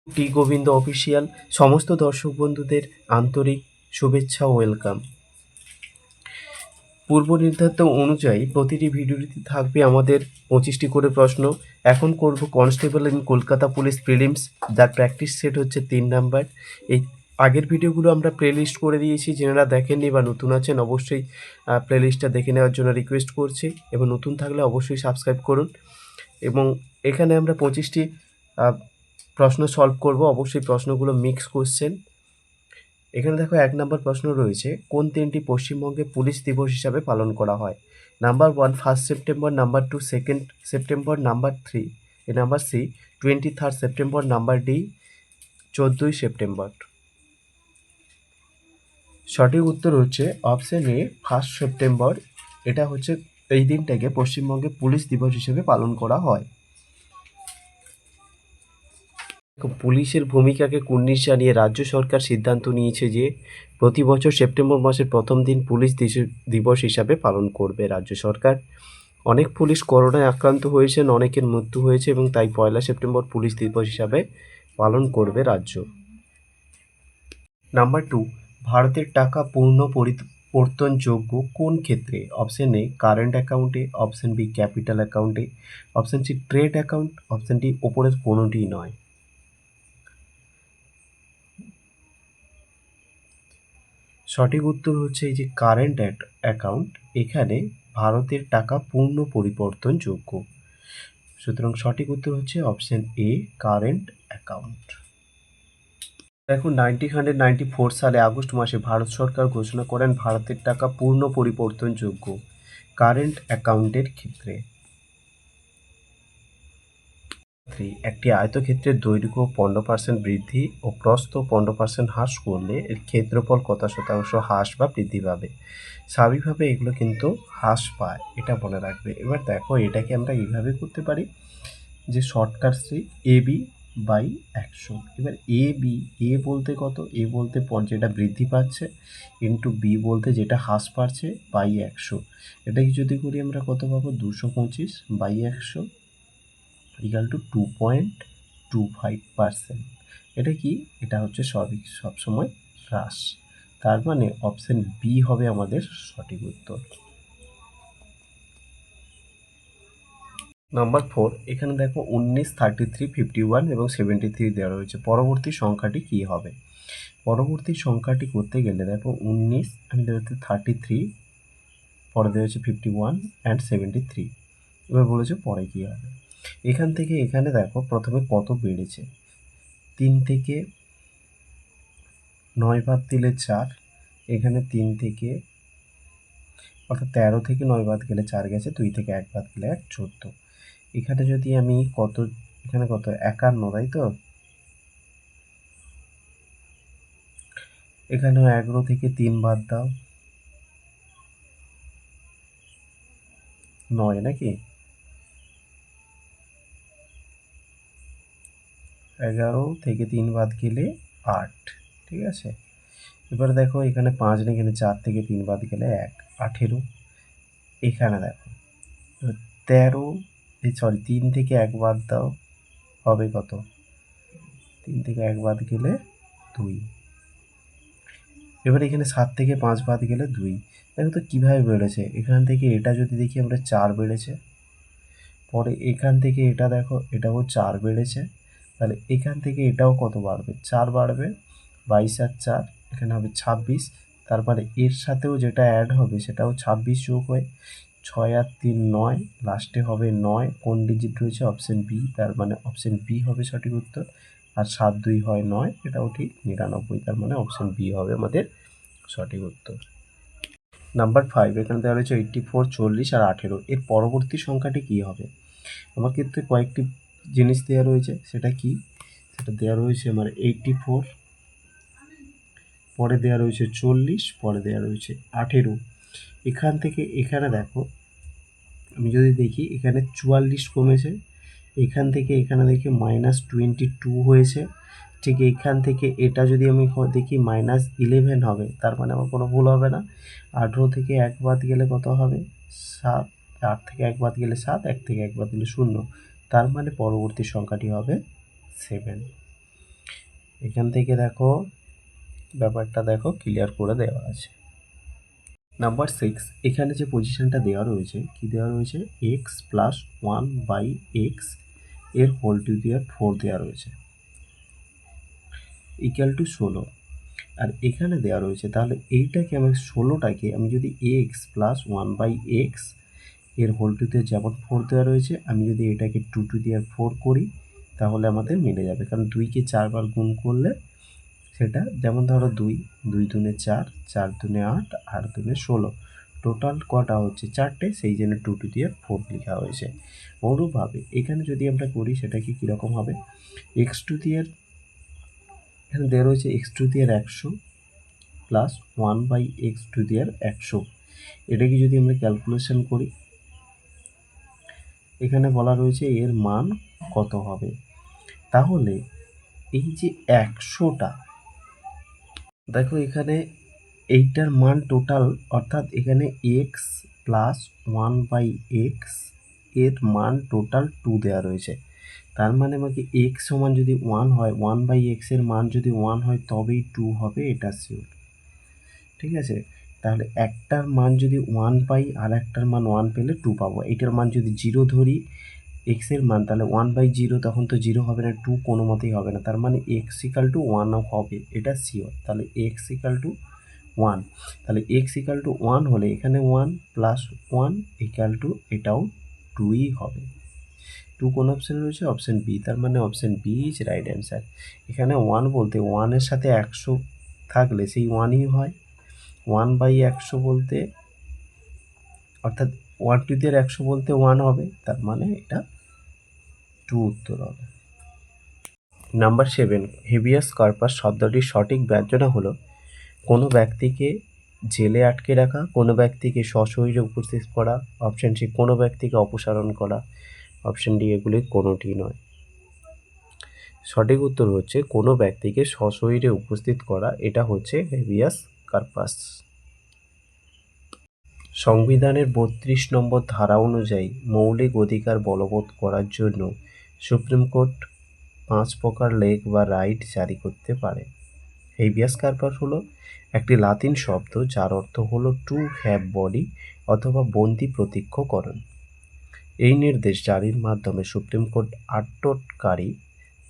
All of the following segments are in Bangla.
টি গোবিন্দ অফিসিয়াল সমস্ত দর্শক বন্ধুদের আন্তরিক শুভেচ্ছা ও ওয়েলকাম। পূর্ব নির্ধারিত অনুযায়ী প্রতিটি ভিডিওটিতে থাকবে আমাদের 25টি করে প্রশ্ন। এখন করব constable in Kolkata police prelims, যার প্র্যাকটিস সেট হচ্ছে 3 নাম্বার। এই আগের ভিডিওগুলো আমরা প্লেলিস্ট করে দিয়েছি, যারা দেখেননি বা নতুন আছেন অবশ্যই প্লেলিস্টটা দেখে নেওয়ার জন্য রিকোয়েস্ট করছি, এবং নতুন থাকলে অবশ্যই সাবস্ক্রাইব করুন। এবং এখানে আমরা 25টি প্রশ্ন সলভ করব, অবশ্যই প্রশ্নগুলো মিক্স কোশ্চেন। এখানে দেখো 1 নম্বর প্রশ্ন রয়েছে, কোন দিনটি পশ্চিমবঙ্গে পুলিশ দিবস হিসাবে পালন করা হয়? Number 1 1 September, number 2 2 September, number 3 number C 23 September, number D 14 September. সঠিক উত্তর হচ্ছে অপশন এ 1 সেপ্টেম্বর। এটা হচ্ছে এই দিনটাকে পশ্চিমবঙ্গে পুলিশ দিবস হিসেবে পালন করা হয়। পুলিশের ভূমিকাকে কুর্নিশ জানিয়ে রাজ্য সরকার সিদ্ধান্ত নিয়েছে যে প্রতি বছর সেপ্টেম্বর মাসের প্রথম দিন পুলিশ দিবস হিসাবে পালন করবে রাজ্য সরকার। অনেক পুলিশ করোনায় আক্রান্ত হয়েছেন, অনেকের মৃত্যু হয়েছে, এবং তাই 1 সেপ্টেম্বর পুলিশ দিবস হিসাবে পালন করবে রাজ্য। নাম্বার 2, ভারতের টাকা পূর্ণ পরিবর্তনযোগ্য কোন ক্ষেত্রে? অপশন এ কারেন্ট অ্যাকাউন্টে, অপশন বি ক্যাপিটাল অ্যাকাউন্টে, option C trade account, option D ওপরের কোনোটিই নয়। সঠিক উত্তর হচ্ছে এই যে কারেন্ট অ্যাকাউন্ট। এখানে ভারতের টাকা পূর্ণ পরিবর্তনযোগ্য, সুতরাং সঠিক উত্তর হচ্ছে অপশন এ কারেন্ট অ্যাকাউন্ট। দেখুন 1994 সালে আগস্ট মাসে ভারত সরকার ঘোষণা করেন ভারতের টাকা পূর্ণ পরিবর্তনযোগ্য কারেন্ট অ্যাকাউন্টের ক্ষেত্রে। একটি আয়তক্ষেত্রের দৈর্ঘ্য 15% বৃদ্ধি ও প্রস্থ 15% হ্রাস করলে এর ক্ষেত্রফল কত শতাংশ হ্রাস বা বৃদ্ধি পাবে? স্বাভাবিকভাবে এগুলো কিন্তু হ্রাস পায়, এটা মনে রাখবে। এবার দেখো এটাকে আমরা এইভাবে করতে পারি যে shortcut trick A B by 100। এবার এ বলতে কত? এ বলতে যেটা বৃদ্ধি পাচ্ছে, ইন্টু বি বলতে যেটা হ্রাস পাচ্ছে, বাই 100। এটাকে যদি করি আমরা কত পাবো? 225 বাই 100 ইকাল টু 2.25%। এটা কি? এটা হচ্ছে সবসময় হ্রাস। তার মানে অপশন বি হবে আমাদের সঠিক উত্তর। নাম্বার 4, এখানে দেখো 19, 33, 51 এবং 73 দেওয়া রয়েছে। পরবর্তী সংখ্যাটি কি হবে? পরবর্তী সংখ্যাটি করতে গেলে দেখো 19 আমি দেওয়া হচ্ছে 33, পরে দেওয়া হচ্ছে 51 অ্যান্ড 73। এবার বলেছে পরে কী হবে। এখান থেকে এখানে দেখো প্রথমে কত বেড়েছে। 3 থেকে 9 বাদ দিলে 4, এখানে 3 থেকে অর্থাৎ 13 থেকে 9 বাদ গেলে 4 গেছে, 2 থেকে 1 বাদ গেলে 1, 14। এখানে যদি আমি এখানে কত 51, তাই তো? এখানেও 11 থেকে 3 বাদ দাও, 9 নাকি? 11 থেকে 3 বাদ গেলে 8, ঠিক আছে। এবার দেখো এখানে 5 নেই, এখানে 4 থেকে 3 বাদ গেলে 1, 18। এখানে দেখো 13, 3 থেকে 1 বাদ দাও, হবে কত? 3 থেকে 1 বাদ গেলে 2। এবার এখানে 7 থেকে 5 বাদ গেলে 2। দেখো তো কীভাবে বেড়েছে। এখান থেকে এটা যদি দেখি আমরা 4 বেড়েছে, পরে এখান থেকে এটা দেখো এটাও 4 বেড়েছে, তাহলে এখান থেকে এটাও কত বাড়বে? 4 বাড়বে। 22 আর 4 এখানে হবে 26। তারপরে এর সাথেও যেটা অ্যাড হবে সেটাও 26 যোগ হয়ে 6 আর 3 9, লাস্টে হবে 9। কোন ডিজিট রয়েছে? অপশন বি, তার মানে অপশন বি হবে সঠিক উত্তর। আর 7 2 হয় 9, এটাও ঠিক 99, তার মানে অপশন বি হবে আমাদের সঠিক উত্তর। নাম্বার 5, এখানে দেওয়া রয়েছে 84, 40 আর 18। এর পরবর্তী সংখ্যাটি কী হবে? আমার ক্ষেত্রে কয়েকটি জিনিস দেওয়া রয়েছে, সেটা কি? সেটা দেওয়া রয়েছে আমার 84, পরে দেওয়া রয়েছে 40, পরে দেওয়া রয়েছে 18। এখান থেকে এখানে দেখো আমি যদি দেখি এখানে 44 কমেছে, এখান থেকে এখানে দেখি -22 হয়েছে, ঠিক এখান থেকে এটা যদি আমি দেখি -11 হবে, তার মানে আমার কোনো ভুল হবে না। 18 থেকে 1 বাদ গেলে কত হবে? 7। 8 থেকে 1 বাদ গেলে 7, 1 থেকে 1 বাদ দিলে 0, তার মানে পরবর্তী সংখ্যাটি হবে 7। এখান থেকে দেখো ব্যাপারটা দেখো ক্লিয়ার করে দেওয়া আছে। নাম্বার 6, এখানে যে পজিশনটা দেওয়া রয়েছে, কি দেওয়া রয়েছে, এক্স প্লাস 1/x এর হোল টু দি পাওয়ার 4 দেওয়া রয়েছে ইকুয়াল টু 16। আর এখানে দেওয়া রয়েছে, তাহলে এইটাকে আমি 16টাকে আমি যদি এক্স প্লাস 1/x এর হোল টু দিয়ে যেমন 4 দেওয়া রয়েছে, আমি যদি এটাকে 2 টু দি পাওয়ার 4 করি তাহলে আমাদের মিলে যাবে, কারণ 2কে 4বার গুণ করলে সেটা, যেমন ধরো 2 2 4, 4 8, 8 16, টোটাল কটা হচ্ছে 4টে, সেই জন্য 2 টু দি পাওয়ার 4 লেখা হয়েছে। অনুরূপভাবে এখানে যদি আমরা করি সেটাকে কীরকম হবে, এক্স টু দি পাওয়ার, এখানে দেওয়া রয়েছে X to the power 100 plus 1/x to the power 100। এটাকে যদি আমরা ক্যালকুলেশন করি, এখানে বলা রয়েছে এর মান কত হবে, তাহলে এই যে 100টা, দেখো এখানে এইটার মান টোটাল, অর্থাৎ এখানে এক্স প্লাস 1/x এর মান টোটাল 2 দেওয়া রয়েছে। তার মানে আমাকে এক্স সমান যদি 1 হয়, 1/x এর মান যদি 1 হয় তবেই 2 হবে, এটা শিওর। ঠিক আছে, তাহলে একটার মান যদি 1 পাই আর একটার মান 1 পেলে 2 পাবো। এটার মান যদি 0 ধরি এক্স এর মান, তাহলে 1/0, তখন তো 0 হবে না, 2 কোনো মতেই হবে না, তার মানে এক্স ইকাল টু 1 হবে, এটা শিওর। তাহলে এক্স ইকাল টু 1, তাহলে এক্স ইকাল টু 1 হলে এখানে 1 প্লাস 1 ইকাল টু এটাও 2ই হবে। 2 কোন অপশানে রয়েছে, অপশান বি, তার মানে option B is right answer. এখানে 1 বলতে 1-এর সাথে 100 থাকলে সেই 1ই হয়, 1/100 বলতে, অর্থাৎ 1 টু দি 100 বলতে 1 হবে, তার মানে এটা 2 উত্তর হবে। নাম্বার 7, হেবিয়াস কর্পাস শব্দটির সঠিক ব্যঞ্জনা হলো কোনো ব্যক্তিকে জেলে আটকে রাখা, কোনো ব্যক্তিকে সশরীরে উপস্থিত করা, অপশান সি কোনো ব্যক্তিকে অপসারণ করা, অপশান ডি এগুলির কোনোটি নয়। সঠিক উত্তর হচ্ছে কোনো ব্যক্তিকে সশরীরে উপস্থিত করা, এটা হচ্ছে হেবিয়াস কর্পাস। সংবিধানের 32 নম্বর ধারা অনুযায়ী মৌলিক অধিকার বলবৎ করার জন্য সুপ্রিম কোর্ট 5 প্রকার লেগ বা রাইট জারি করতে পারে। হেবিয়াস কর্পাস হলো একটি লাতিন শব্দ যার অর্থ হলো টু হ্যাভ বডি অথবা বন্দি প্রত্যক্ষকরণ। এই নির্দেশ জারির মাধ্যমে সুপ্রিম কোর্ট আটককারী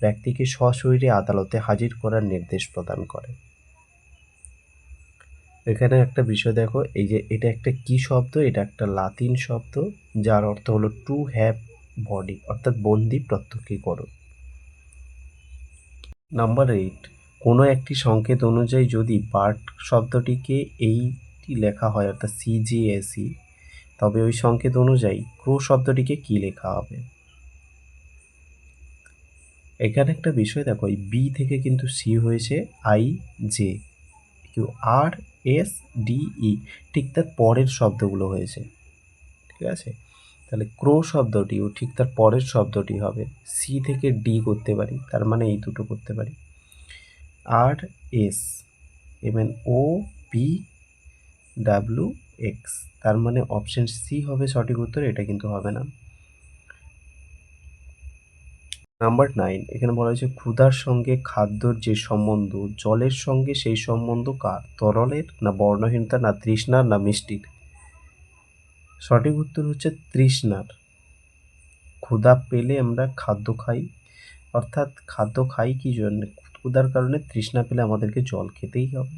ব্যক্তিকে সশরীরে আদালতে হাজির করার নির্দেশ প্রদান করে। এখানে একটা বিষয় দেখো, এই যে এটা একটা কি শব্দ, এটা একটা লাতিন শব্দ যার অর্থ হলো টু হ্যাভ বডি, অর্থাৎ বন্দি প্রত্যক্ষীকরণ। নাম্বার 8, কোনো একটি সংকেত অনুযায়ী যদি বার্ড শব্দটিকে এইটি লেখা হয়, অর্থাৎ CGSE, তবে ওই সংকেত অনুযায়ী ক্রো শব্দটিকে কি লেখা হবে। এখানে একটা বিষয় দেখো, এই বি থেকে কিন্তু সি হয়েছে IJ, RSDE, ঠিক তার পরের শব্দগুলো হয়েছে। ঠিক আছে, তাহলে ক্রো শব্দটিও ঠিক তার পরের শব্দটি হবে, সি থেকে ডি করতে পারি, তার মানে এই দুটো করতে পারি, RSMNOPWX, তার মানে অপশন সি হবে সঠিক উত্তর, এটা কিন্তু হবে না। নাম্বার 9, এখানে বলা হয়েছে ক্ষুধার সঙ্গে খাদ্যর যে সম্বন্ধ, জলের সঙ্গে সেই সম্বন্ধ কার, তরলের না বর্ণহীনতা না তৃষ্ণার না মিষ্টির। সঠিক উত্তর হচ্ছে তৃষ্ণার। ক্ষুধা পেলে আমরা খাদ্য খাই, অর্থাৎ খাদ্য খাই কি জন্য, ক্ষুধার কারণে, তৃষ্ণা পেলে আমাদেরকে জল খেতেই হবে।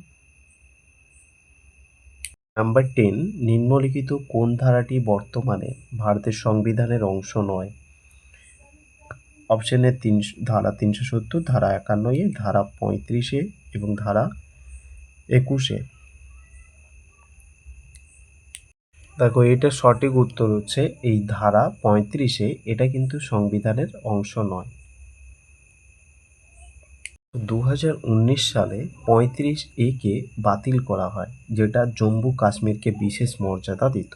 নাম্বার 10, নিম্নলিখিত কোন ধারাটি বর্তমানে ভারতের সংবিধানের অংশ নয়। অপশানে ধারা 370, ধারা 51, ধারা 35 এবং ধারা 21। দেখো এটা সঠিক উত্তর হচ্ছে এই ধারা 35, এটা কিন্তু সংবিধানের অংশ নয়। 2019 সালে 35A কে বাতিল করা হয়, যেটা জম্মু কাশ্মীরকে বিশেষ মর্যাদা দিত,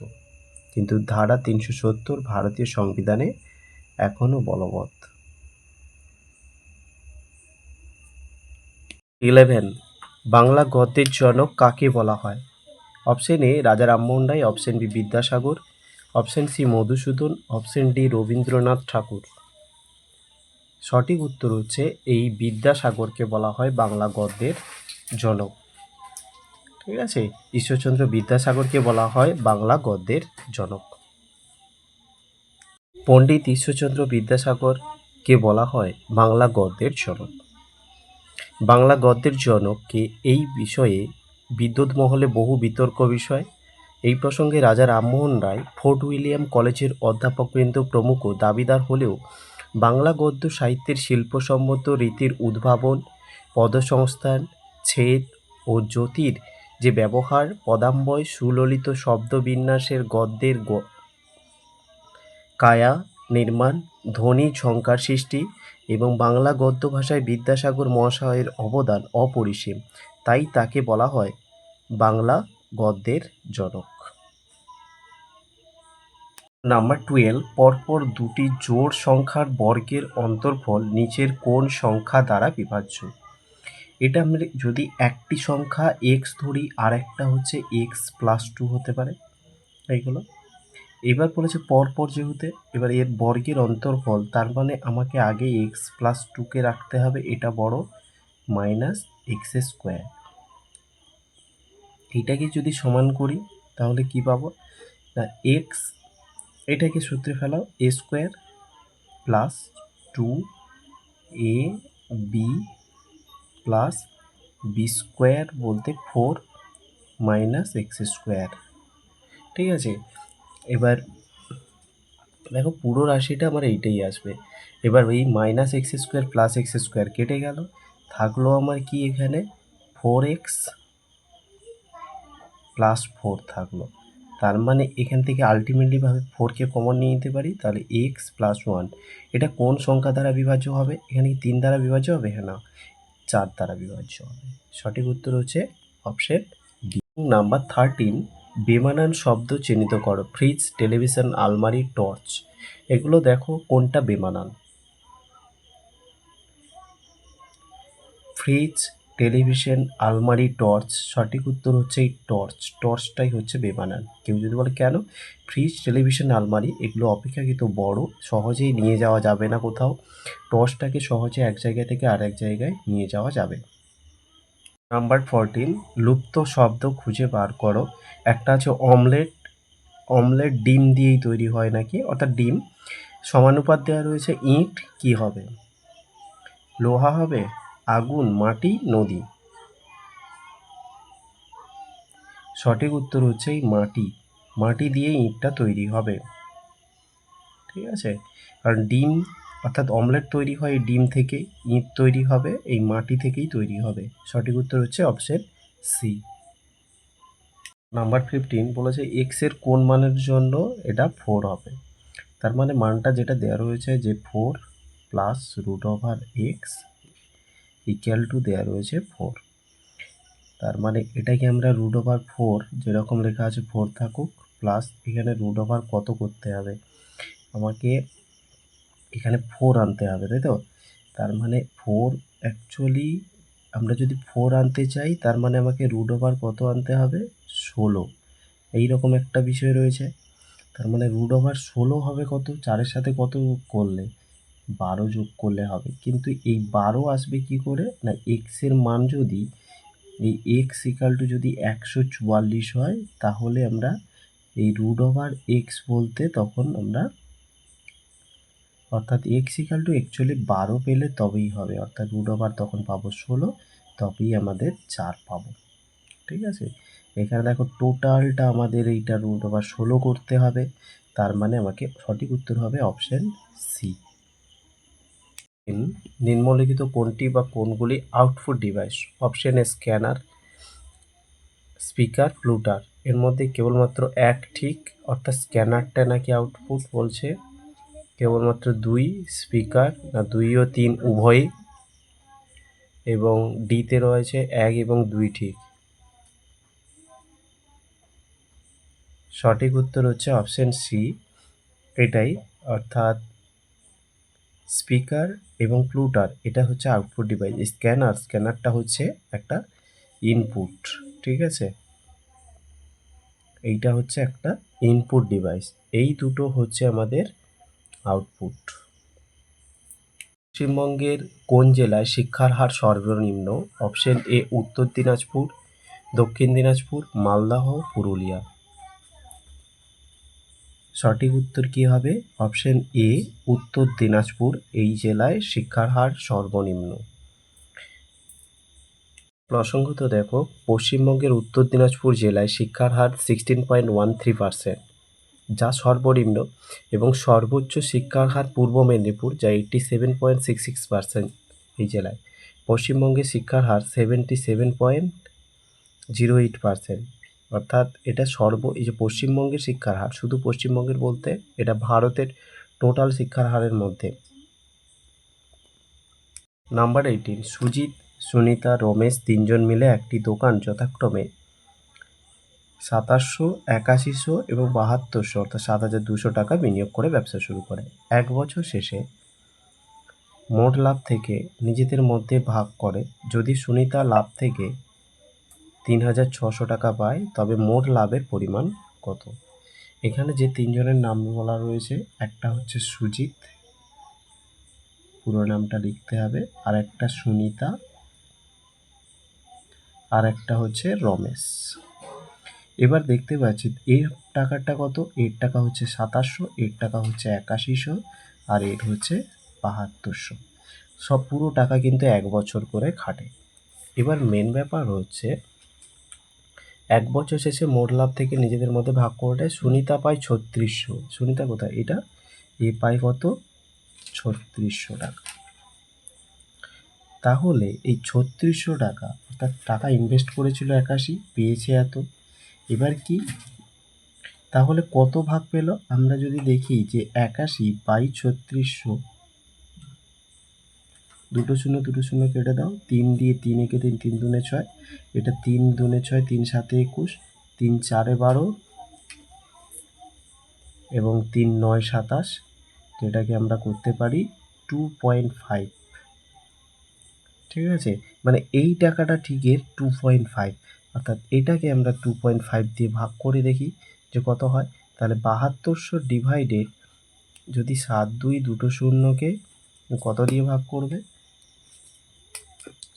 কিন্তু ধারা 370 ভারতীয় সংবিধানে এখনও বলবৎ। 11, বাংলা গদ্যের জনক কাকে বলা হয়। Option A Raja Rammohan Roy, option B Vidyasagar, option C Madhusudan, option D Rabindranath Thakur. সঠিক উত্তর হচ্ছে এই বিদ্যাসাগরকে বলা হয় বাংলা গদ্যের জনক। ঠিক আছে, ঈশ্বরচন্দ্র বিদ্যাসাগরকে বলা হয় বাংলা গদ্যের জনক। পণ্ডিত ঈশ্বরচন্দ্র বিদ্যাসাগরকে বলা হয় বাংলা গদ্যের জনক। বাংলা গদ্যের জনককে এই বিষয়ে বিদ্বৎ মহলে বহু বিতর্ক বিষয়। এই প্রসঙ্গে রাজা রামমোহন রায়, ফোর্ট উইলিয়াম কলেজের অধ্যাপকবৃন্দ প্রমুখ দাবিদার হলেও বাংলা গদ্য সাহিত্যের শিল্পসম্মত রীতির উদ্ভাবন, পদসংস্থান, ছেদ ও জ্যোতির যে ব্যবহার, পদাম্বয়, সুললিত শব্দবিন্যাসের গদ্যের কায়া নির্মাণ, ধ্বনি ঝঙ্কার সৃষ্টি এবং বাংলা গদ্য ভাষায় বিদ্যাসাগর মহাশয়ের অবদান অপরিসীম, তাই তাকে বলা হয় বাংলা গদ্যের জনক। নাম্বার 12, পরপর দুটি জোড় সংখ্যার বর্গের অন্তর্ফল নিচের কোন সংখ্যা দ্বারা বিভাজ্য? এটা আমরা যদি একটি সংখ্যা এক্স ধরি আর একটা হচ্ছে এক্স প্লাস 2 হতে পারে, এইগুলো। এবার বলেছে পরপর যেহেতু, এবার এর বর্গের অন্তর্ফল, তার মানে আমাকে আগে এক্স প্লাস 2কে রাখতে হবে, এটা বড়, মাইনাস এক্স স্কোয়ার। এটাকে যদি সমান করি তাহলে কি পাবো না, এক্স, এটাকে সূত্রে ফেলাও, এ square plus 2 A B plus B square বলতে 4 মাইনাস এক্স স্কোয়ার। ঠিক আছে, এবার দেখো পুরো রাশিটা আমার এইটাই আসবে। এবার এই minus x square plus x square কেটে গেল, থাকলো আমার কি এখানে 4x প্লাস 4 থাকলো। তার মানে এখান থেকে আলটিমেটলিভাবে 4কে কমন নিয়ে নিতে পারি, তাহলে এক্স প্লাস 1। এটা কোন সংখ্যা দ্বারা বিভাজ্য হবে? এখানে কি 3 দ্বারা বিভাজ্য হবে? হ্যাঁ, না, 4 দ্বারা বিভাজ্য হবে। সঠিক উত্তর হচ্ছে অপশন ডি। নাম্বার 13, বেমানান শব্দ চিহ্নিত করো। ফ্রিজ, টেলিভিশন, আলমারি, টর্চ, এগুলো দেখো কোনটা বেমানান। ফ্রিজ, টেলিভিশন, আলমারি, টর্চ, সঠিক উত্তর হচ্ছে এই টর্চ। টর্চটাই হচ্ছে বেমানান। কেউ যদি বলে কেন? ফ্রিজ, টেলিভিশন, আলমারি এগুলো অপেক্ষাকৃত বড়, সহজেই নিয়ে যাওয়া যাবে না কোথাও। টর্চটাকে সহজে এক জায়গা থেকে আরেক জায়গায় নিয়ে যাওয়া যাবে। নাম্বার 14, লুপ্ত শব্দ খুঁজে বার করো। একটা আছে অমলেট। অমলেট ডিম দিয়েই তৈরি হয় নাকি, অর্থাৎ ডিম। সমানুপাত দেওয়া রয়েছে, ইট কি হবে? লোহা হবে, আগুন, মাটি, নদী। সঠিক উত্তর হচ্ছে এই মাটি। মাটি দিয়ে ইঁটটা তৈরি হবে। ঠিক আছে, কারণ ডিম অর্থাৎ অমলেট তৈরি হয় এই ডিম থেকে, ইঁট তৈরি হবে এই মাটি থেকেই তৈরি হবে। সঠিক উত্তর হচ্ছে অপশন সি। নাম্বার 15 বলেছে এক্স এর কোন মানের জন্য এটা 4 হবে। তার মানে মানটা যেটা দেওয়া রয়েছে যে 4 plus root over x equal to দেওয়া রয়েছে 4। তার মানে এটাকে আমরা রুট ওভার 4 যেরকম লেখা আছে 4 থাকুক, প্লাস এখানে রুট ওভার কত করতে হবে, আমাকে এখানে 4 আনতে হবে, তাই তো? তার মানে 4 অ্যাকচুয়ালি আমরা যদি 4 আনতে চাই তার মানে আমাকে রুট ওভার কত আনতে হবে, 16। এইরকম একটা বিষয় রয়েছে। তার মানে রুট ওভার 16 হবে কত, 4-এর সাথে কত করলে 12 যোগ করলে হবে। কিন্তু এই 12 আসবে কি করে না, এক্সের মান যদি এই এক্স ইকাল টু যদি 144 হয় তাহলে আমরা এই রুট ওভার এক্স বলতে তখন আমরা অর্থাৎ এক্স ইকাল টু অ্যাকচুয়ালি 12 পেলে তবেই হবে, অর্থাৎ রুট ওভার তখন পাবো 16, তবেই আমাদের 4 পাবো। ঠিক আছে, এখানে দেখো টোটালটা আমাদের এইটা রুট ওভার 16 করতে হবে, তার মানে আমাকে সঠিক উত্তর হবে অপশন সি। নিম্নলিখিত কোনটি বা কোনগুলি output device? Option A scanner, speaker, ফ্লুটার। এর মধ্যে কেবলমাত্র এক ঠিক, অর্থাৎ স্ক্যানারটা নাকি আউটপুট বলছে। কেবলমাত্র 2 স্পিকার, না 2 ও 3 উভয়ই, এবং ডিতে রয়েছে 1 এবং 2 ঠিক। সঠিক উত্তর হচ্ছে অপশন সি, এটাই, অর্থাৎ স্পিকার এবং ফ্লুটার এটা হচ্ছে আউটপুট ডিভাইস। স্ক্যানারটা হচ্ছে একটা ইনপুট। ঠিক আছে, এইটা হচ্ছে একটা ইনপুট ডিভাইস, এই দুটো হচ্ছে আমাদের আউটপুট। পশ্চিমবঙ্গের কোন জেলায় শিক্ষার হার সর্বনিম্ন? অপশন এ উত্তর দিনাজপুর, দক্ষিণ দিনাজপুর, মালদহ, পুরুলিয়া। সঠিক উত্তর কী হবে? অপশন এ উত্তর দিনাজপুর এই জেলায় শিক্ষার হার সর্বনিম্ন। প্রসঙ্গত দেখো, পশ্চিমবঙ্গের উত্তর দিনাজপুর জেলায় শিক্ষার হার 16.13%, যা সর্বনিম্ন, এবং সর্বোচ্চ শিক্ষার হার পূর্ব মেদিনীপুর, যা 87.66% এই জেলায়। পশ্চিমবঙ্গের শিক্ষার হার 77.08%, অর্থাৎ এটা এই যে পশ্চিমবঙ্গের শিক্ষার হার, শুধু পশ্চিমবঙ্গের বলতে এটা ভারতের টোটাল শিক্ষার হারের মধ্যে। নাম্বার 18, সুজিত, সুনিতা, রমেশ তিনজন মিলে একটি দোকান যথাক্রমে 2700, 8100 এবং 7200 অর্থাৎ 7200 টাকা বিনিয়োগ করে ব্যবসা শুরু করে। এক বছর শেষে মোট লাভ থেকে নিজেদের মধ্যে ভাগ করে যদি সুনিতা লাভ থেকে 3600 টাকা পায়, তবে মোট লাভের পরিমাণ কত? এখানে যে তিনজনের নাম বলা রয়েছে, একটা হচ্ছে সুজিত, পুরো নামটা লিখতে হবে, আর একটা সুনিতা, আর একটা হচ্ছে রমেশ। এবার দেখতে পাচ্ছি এর টাকাটা কত, এর টাকা হচ্ছে 2700, এর টাকা হচ্ছে 8100, আর এর হচ্ছে 7200। সব পুরো টাকা কিন্তু এক বছর করে খাটে। এবার মেন ব্যাপার হচ্ছে এক বছর শেষে মোট লাভ থেকে নিজেদের মধ্যে ভাগ করে সুনিতা পায় 3600। সুনিতা কোথায়? এটা এ পায় কত? 3600 টাকা। তাহলে এই 3600 টাকা, অর্থাৎ টাকা ইনভেস্ট করেছিল 81, পেয়েছে এত। এবার কি, তাহলে কত ভাগ পেল? আমরা যদি দেখি যে 81/3600, দুটো শূন্য কেটে দাও, 3 দিয়ে 3 একে 3, 3 দুনে 6, এটা 3 দুনে 6, 3 7 21, 3 4 12 এবং 3 9 27, যেটাকে আমরা করতে পারি 2.5। ঠিক আছে, মানে এই টাকাটা ঠিকের 2.5, অর্থাৎ এটাকে আমরা 2.5 দিয়ে ভাগ করে দেখি যে কত হয়। তাহলে 7200 ডিভাইডেড, যদি 7 2 দুটো শূন্যকে কত দিয়ে ভাগ করবে?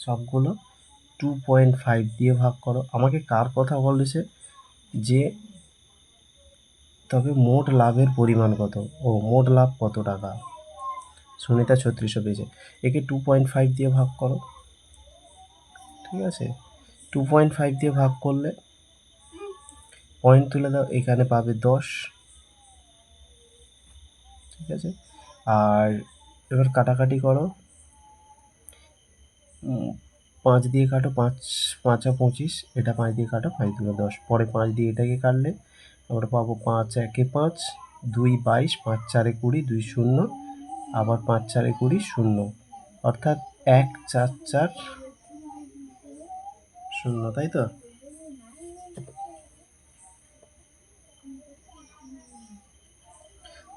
সবগুলো 2.5 দিয়ে ভাগ করো। আমাকে কার কথা বলেছে? যে তবে মোট লাভের পরিমাণ কত? ও মোট লাভ কত টাকা? সুনিতা 3600 পেয়েছে, একে 2.5 দিয়ে ভাগ করো। ঠিক আছে, 2.5 দিয়ে ভাগ করলে পয়েন্ট তুলে দাও, এখানে পাবে 10। ঠিক আছে, আর এবার কাটাকাটি করো, 5 দিয়ে কাটো, 5 5 25, এটা 5 দিয়ে কাটো, 5 2 10, পরে 5 দিয়ে এটাকে কাটলে আমরা পাবো 5 1 5, 2 22, 5 4 20, 2 0, আবার 5 4 20 0, অর্থাৎ 1 4 4 0, তাই তো?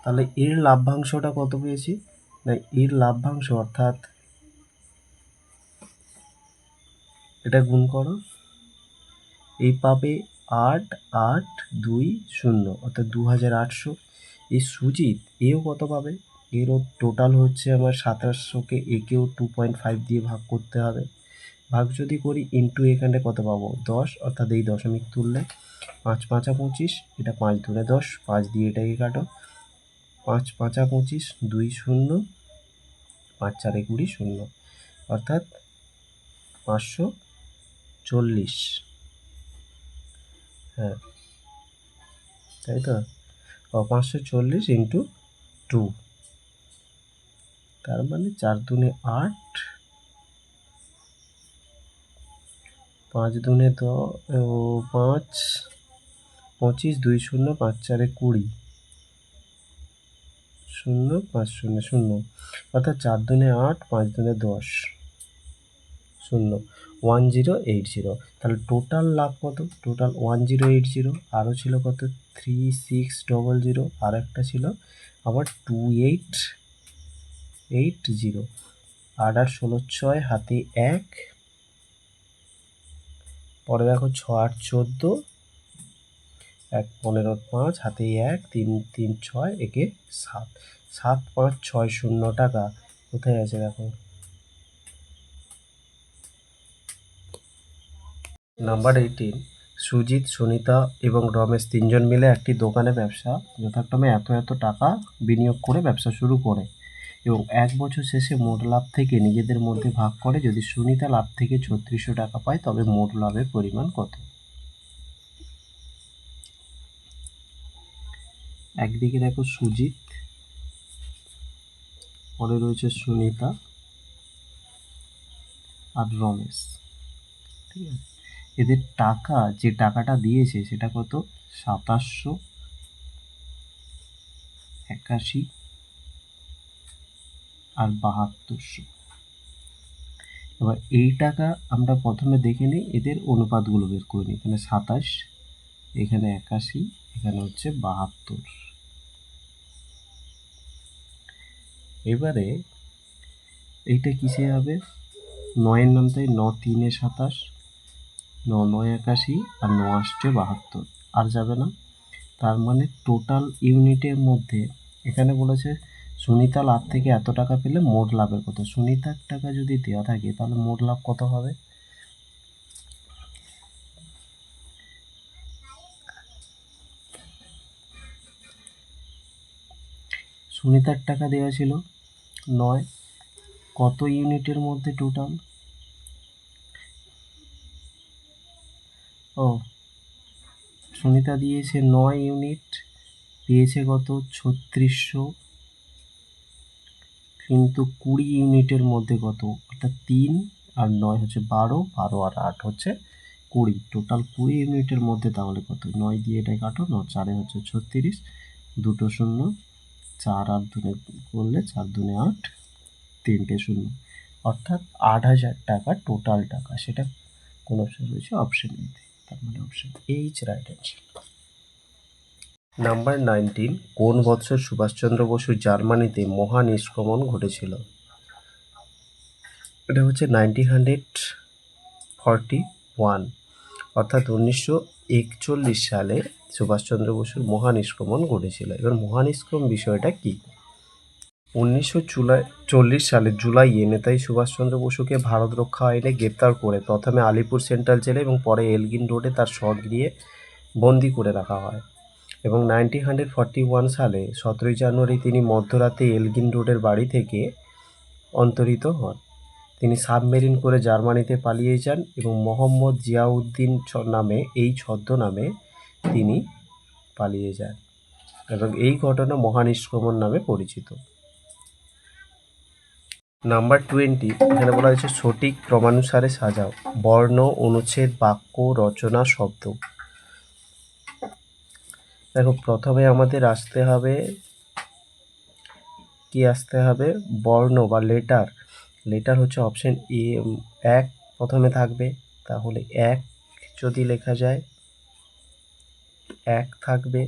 তাহলে এর লাভ্যাংশটা কত পেয়েছি? না, এর লাভ্যাংশ, অর্থাৎ এটা গুণ করো, এই পাবে 8 8 2 0, অর্থাৎ 2800। এই সুজিত এও কত পাবে? এরও টোটাল হচ্ছে আমার 2700কে একেও 2.5 দিয়ে ভাগ করতে হবে। ভাগ যদি করি ইন্টু এখানে কত পাবো? 10, অর্থাৎ এই দশমিক তুললে 5 5 25, এটা 5 2 10, 5 দিয়ে এটাকে কাটো, 5 5 25, 2 0, 5 4 20 0, অর্থাৎ 540। হ্যাঁ, তাই তো? 540 ইন্টু 2, তার মানে 4 দুনে 8, 5 দুনে 5 25, 2 0, 5 4 20, 0 5 0 0, অর্থাৎ 4 দুনে 8, 5 দুনে 10, 0 1080। তাহলে টোটাল লাভ কত? টোটাল 1080, আরও ছিল কত? 3600, আর একটা ছিল আবার 2880। 8 আর 16 6, হাতে 1, পরে দেখো 6 8 14, 1 15 5, হাতে 1, 3 3 6, একে 7 7 5 6 0 টাকা কোথায় আছে দেখো, নাম্বার 18। সুজিত, সুনিতা এবং রমেশ তিনজন মিলে একটি দোকানে ব্যবসা যথাক্রমে এত এত টাকা বিনিয়োগ করে ব্যবসা শুরু করে এবং 1 বছর শেষে মোট লাভ থেকে নিজেদের মধ্যে ভাগ করে। যদি সুনিতা লাভ থেকে 3600 টাকা পায় তবে মোট লাভের পরিমাণ কত? একদিকে দেখো সুজিত, পরে রয়েছে সুনিতা আর রমেশ, ঠিক আছে। এদের টাকা, যে টাকাটা দিয়েছে সেটা কত? 2781 আর 7200। এবার এই টাকা আমরা প্রথমে দেখে নিই, এদের অনুপাতগুলো বের করে নিই। এখানে 27, এখানে 81, এখানে হচ্ছে 72। এবারে এইটা কিসে হবে? 9-এর নাম, তাই 9 3-এ 27, 9 9 81 আর 9 আসছে 72, আর যাবে না। তার মানে টোটাল ইউনিটের মধ্যে এখানে বলেছে সুনিতা লাভ থেকে এত টাকা পেলে মোট লাভের কত। সুনিতার টাকা যদি দেওয়া থাকে তাহলে মোট লাভ কত হবে? সুনিতার টাকা দেওয়া ছিল 9, কত ইউনিটের মধ্যে টোটাল? ও, সুনিতা দিয়েছে 9 ইউনিট, দিয়েছে কত? 3600, কিন্তু 20 ইউনিটের মধ্যে কত? অর্থাৎ 3 আর 9 হচ্ছে 12, 12 আর 8 হচ্ছে 20, টোটাল 20 ইউনিটের মধ্যে তাহলে কত? 9 দিয়ে এটা কাটো, 9 4-এ হচ্ছে 36, দুটো শূন্য, 4 আর 2 করলে 4 2 8, 3টে শূন্য, অর্থাৎ 8000 টাকা টোটাল টাকা। সেটা কোন অপশন রয়েছে? অপশন এ, তার মানে option H right answer. Number 19। কোন বৎসর সুভাষচন্দ্র বসু জার্মানিতে মহানিষ্ক্রমণ ঘটেছিল? এটা হচ্ছে 1941, অর্থাৎ 1941 সালে সুভাষচন্দ্র বসুর মহানিষ্ক্রমণ ঘটেছিল। এবার মহানিষ্ক্রমণ বিষয়টা কি? 1940 সালের জুলাইয়ে নেতাজি সুভাষচন্দ্র বসুকে ভারত রক্ষা আইনে গ্রেপ্তার করে প্রথমে আলিপুর সেন্ট্রাল জেলে এবং পরে এলগিন রোডে তার স্বগৃহে বন্দি করে রাখা হয় এবং 1941 সালে 17 জানুয়ারি তিনি মধ্যরাতে এলগিন রোডের বাড়ি থেকে অন্তরিত হন। তিনি সাবমেরিন করে জার্মানিতে পালিয়ে যান এবং মোহাম্মদ জিয়াউদ্দিন নামে এই ছদ্মনামে তিনি পালিয়ে যান এবং এই ঘটনা মহানিষ্ক্রমণ নামে পরিচিত। নাম্বার 20। এখানে বলা হয়েছে সঠিক ক্রমানুসারে সাজাও। বর্ণ, অনুচ্ছেদ, বাক্য, রচনা, শব্দ। দেখো প্রথমে আমাদের আসতে হবে কি? আসতে হবে বর্ণ বা লেটার। লেটার হচ্ছে অপশন এ, 1 প্রথমে থাকবে, তাহলে 1 যদি লেখা যায় 1 থাকবে।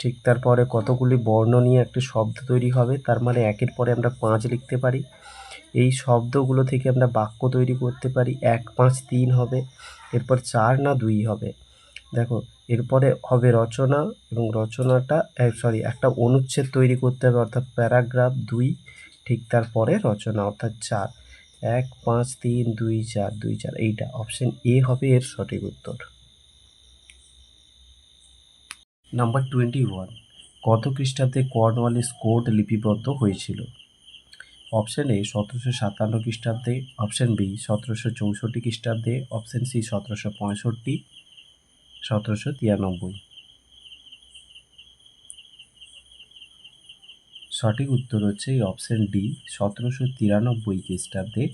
ঠিক তারপরে কতগুলি বর্ণ নিয়ে একটি শব্দ তৈরি হবে, তার মানে 1-এর পরে আমরা 5 লিখতে পারি। এই শব্দগুলো থেকে আমরা বাক্য তৈরি করতে পারি, 1 5 3 হবে। এরপর 4 না 2 হবে। দেখো এরপরে হবে রচনা এবং রচনাটা একটা অনুচ্ছেদ তৈরি করতে হবে, অর্থাৎ প্যারাগ্রাফ 2। ঠিক তারপরে রচনা, অর্থাৎ 4। 1 5 3 2 4 2 4, এইটা অপশন এ হবে এর সঠিক উত্তর। নাম্বার 21। কত খ্রিস্টাব্দে কর্নওয়ালিস কোড লিপিবদ্ধ হয়েছিল? অপশন এ 1757 খ্রিস্টাব্দে, অপশন বি 1764 খ্রিস্টাব্দে, অপশন সি 1765, 1793। সঠিক উত্তর হচ্ছে এই অপশন ডি, 1793 খ্রিস্টাব্দে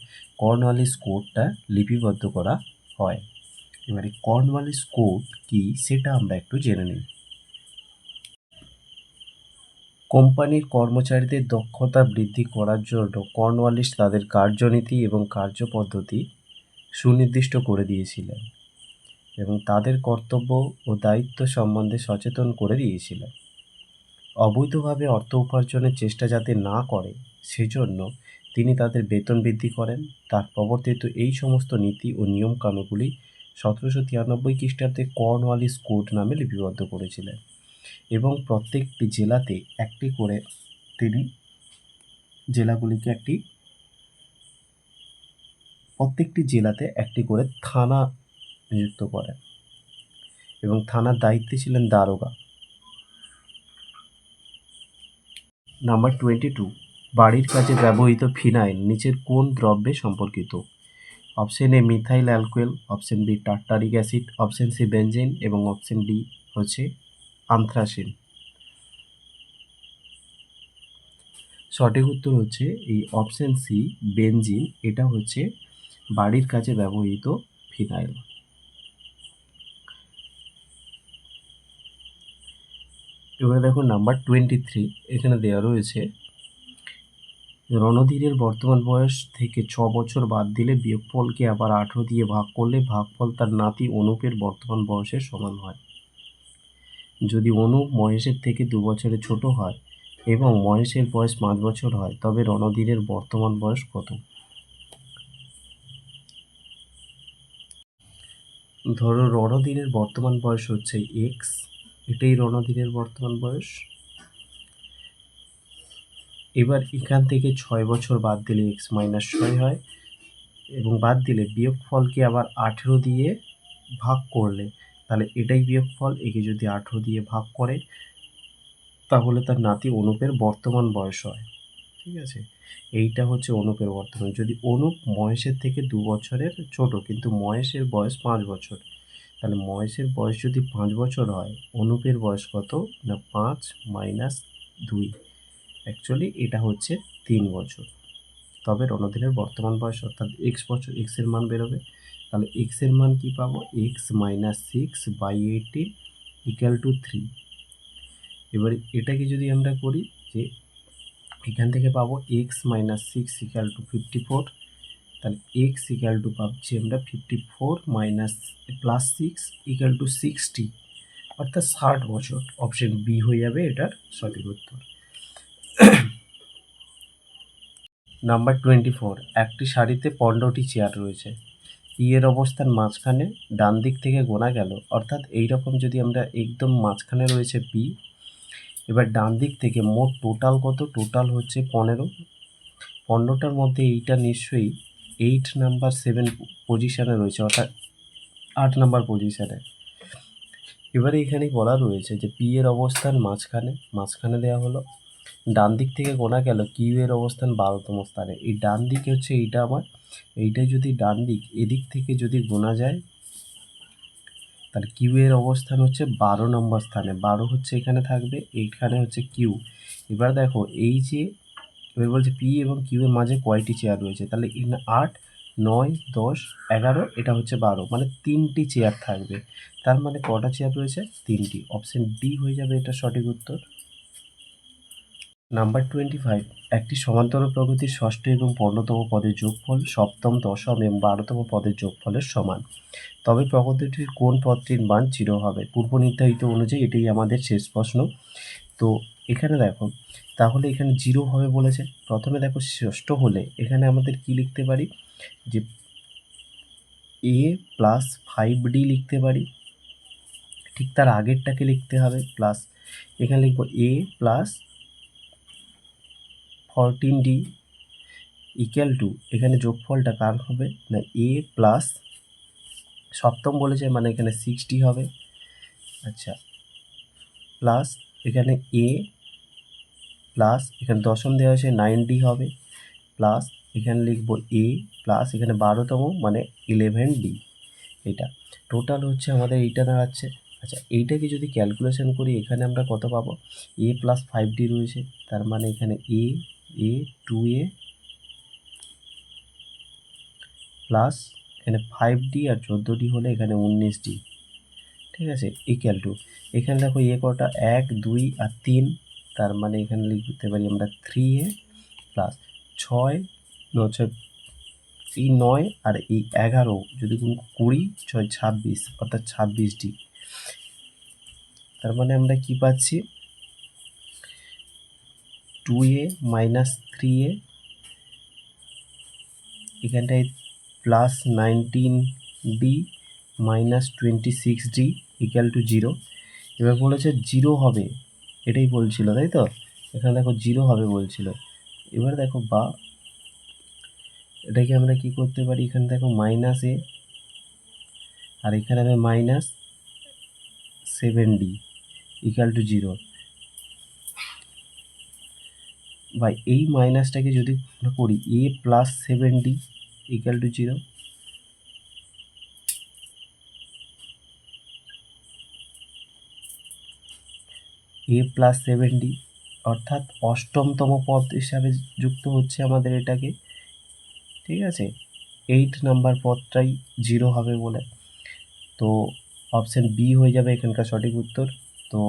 কর্নওয়ালিস কোডটা লিপিবদ্ধ করা হয়। এবারে কর্নওয়ালিস কোড কি সেটা আমরা একটু জেনে নিই। কোম্পানির কর্মচারীদের দক্ষতা বৃদ্ধি করার জন্য কর্নওয়ালিস তাদের কার্যনীতি এবং কার্যপদ্ধতি সুনির্দিষ্ট করে দিয়েছিলেন এবং তাদের কর্তব্য ও দায়িত্ব সম্বন্ধে সচেতন করে দিয়েছিলেন। অবৈধভাবে অর্থ উপার্জনের চেষ্টা যাতে না করে সেজন্য তিনি তাদের বেতন বৃদ্ধি করেন। তার প্রবর্তিত এই সমস্ত নীতি ও নিয়মকানুনগুলি 1793 খ্রিস্টাব্দে কর্নওয়ালিস কোড নামে লিপিবদ্ধ করেছিলেন এবং প্রত্যেকটি জেলাতে একটি করে তিনি জেলাগুলিকে প্রত্যেকটি জেলাতে একটি করে থানা নিযুক্ত করেন এবং থানার দায়িত্বে ছিলেন দারোগা। নাম্বার 22, বাড়ির কাজে ব্যবহৃত ফিনাইল নিচের কোন দ্রব্যে সম্পর্কিত? Option A methyl alcohol, option B tartaric acid, option C benzene এবং অপশন ডি হচ্ছে আন্থ্রাসিন। সঠিক উত্তর হচ্ছে এই অপশন সি বেনজিন। এটা হচ্ছে বাড়ির কাজে ব্যবহৃত ফিনাইল। এবারে দেখো নাম্বার 23, এখানে দেওয়া রয়েছে রণধীরের বর্তমান বয়স থেকে 6 বছর বাদ দিলে বিয়োগফলকে আবার 18 দিয়ে ভাগ করলে ভাগফল তার নাতি অনুপের বর্তমান বয়সের সমান হয়। যদি অনুপ মহেশের থেকে 2 বছরের ছোট হয় এবং মহেশের বয়স 5 বছর হয় তবে রণধীরের বর্তমান বয়স কত? ধরো রণধীরের বর্তমান বয়স হচ্ছে x, এটাই রণধীরের বর্তমান বয়স। এবার এখান থেকে 6 বছর বাদ দিলে x - 6 হয় এবং বাদ দিলে বিয়োগফলকে আবার 18 দিয়ে ভাগ করলে তাহলে এটাই বিয়োগফল। একে যদি 18 দিয়ে ভাগ করে তাহলে তার নাতি অনুপের বর্তমান বয়স হয়। ঠিক আছে, এইটা হচ্ছে অনুপের বর্তমান। যদি অনুপ মহেশের থেকে 2 বছরের ছোট কিন্তু মহেশের বয়স 5 বছর, তাহলে মহেশের বয়স যদি 5 বছর হয় অনুপের বয়স কত না 5 - 2, অ্যাকচুয়ালি এটা হচ্ছে 3 বছর। তবে রণধীরের বর্তমান বয়স অর্থাৎ এক্স বছর, এক্সের মান বেরোবে। তাহলে এক্সের মান কী পাবো? x - 6/18 = 3। এবারে এটাকে যদি আমরা করি যে এখান থেকে পাবো x - 6 = 54, তাহলে x পাচ্ছি আমরা 54 + 6 = 60, অর্থাৎ 60 বছর। অপশন বি হয়ে যাবে এটার সঠিক উত্তর। নাম্বার 24, একটি সারিতে 15টি চেয়ার রয়েছে। ই এর অবস্থান মাঝখানে, ডান দিক থেকে গোনা গেল, অর্থাৎ এইরকম যদি আমরা একদম মাঝখানে রয়েছে পি, এবার ডান দিক থেকে মোট টোটাল কত? টোটাল হচ্ছে 15। 15টার মধ্যে এইটা নিশ্চয়ই 8 নাম্বার 7 পজিশানে রয়েছে, অর্থাৎ 8 নাম্বার পজিশানে। এবারে এখানে বলা রয়েছে যে পি এর অবস্থান মাঝখানে দেওয়া হলো, ডান দিক থেকে গোনা গেল কিউ এর অবস্থান 12তম স্থানে। এই ডান দিকে হচ্ছে এইটা আমার, এইটা যদি ডান দিক এদিক থেকে যদি গোনা যায় তাহলে কিউ এর অবস্থান হচ্ছে 12 নম্বর স্থানে। 12 হচ্ছে এখানে থাকবে, এইখানে হচ্ছে কিউ। এবার দেখো এই যে এবার বলছে পি এবং কিউ এর মাঝে কয়টি চেয়ার রয়েছে, তাহলে 8, 9, 10, 11, এটা হচ্ছে 12, মানে 3টি চেয়ার থাকবে। তার মানে কটা চেয়ার রয়েছে? 3টি। অপশন ডি হয়ে যাবে এটা সঠিক উত্তর। নাম্বার 25, একটি সমান্তরাল প্রকৃতির ষষ্ঠ এবং 15তম পদের যোগফল 7ম, 10ম এবং 12তম পদের যোগফলের সমান, তবে প্রকৃতিটির কোন পদটির মান 0 হবে? পূর্ব নির্ধারিত অনুযায়ী এটাই আমাদের শেষ প্রশ্ন। তো এখানে দেখো তাহলে এখানে 0 হবে বলেছে। প্রথমে দেখো ষষ্ঠ হলে এখানে আমাদের কি লিখতে পারি যে a + 5d লিখতে পারি, ঠিক তার আগেরটাকে লিখতে হবে প্লাস, এখানে লিখবো a + 14d = এখানে যোগফলটা কার হবে না a প্লাস সপ্তম বলেছে মানে এখানে 6d হবে। আচ্ছা, প্লাস এখানে a প্লাস এখানে দশম দেওয়া হয়েছে 9d হবে, প্লাস এখানে লিখবো a প্লাস এখানে 12তম মানে 11d। এটা টোটাল হচ্ছে আমাদের এইটা দাঁড়াচ্ছে। আচ্ছা, এইটাকে যদি ক্যালকুলেশন করি এখানে আমরা কত পাবো? a + 5d রয়েছে, তার মানে এখানে a 2a প্লাস এখানে 5d আর 14d হলে এখানে 19d। ঠিক আছে, এখানে দেখো কটা 1, 2 আর 3, তার মানে এখানে লিখতে পারি আমরা 3a প্লাস 6 এই 9 আর এই 11 যদি 20, 6, 26, অর্থাৎ 26d। তার মানে আমরা কি পাচ্ছি? 2a - 3a, এখানটায় প্লাস 19d - 26d = 0। এবার বলেছে 0 হবে, এটাই বলছিল তাই তো? এখানে দেখো 0 হবে বলছিল। এবার দেখো বা এটাকে আমরা কি করতে পারি, এখানে দেখো মাইনাস এ আর এখানে হবে মাইনাস 7d ইকাল টু 0, বা এই মাইনাসটাকে যদি আমরা করি a plus 7d equal to 0, a plus 7d অর্থাৎ অষ্টমতম পদ হিসাবে যুক্ত হচ্ছে আমাদের এটাকে, ঠিক আছে, 8 নাম্বার পদটাই 0 হবে বলে। তো অপশান বি হয়ে যাবে এখানকার সঠিক উত্তর। তো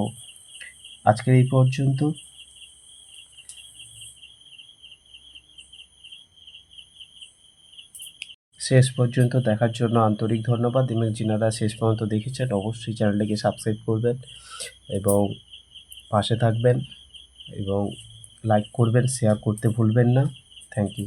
আজকের এই পর্যন্ত। শেষ পর্যন্ত দেখার জন্য আন্তরিক ধন্যবাদ, এবং যিনারা শেষ পর্যন্ত দেখেছেন অবশ্যই চ্যানেলটিকে সাবস্ক্রাইব করবেন এবং পাশে থাকবেন এবং লাইক করবেন, শেয়ার করতে ভুলবেন না। Thank you.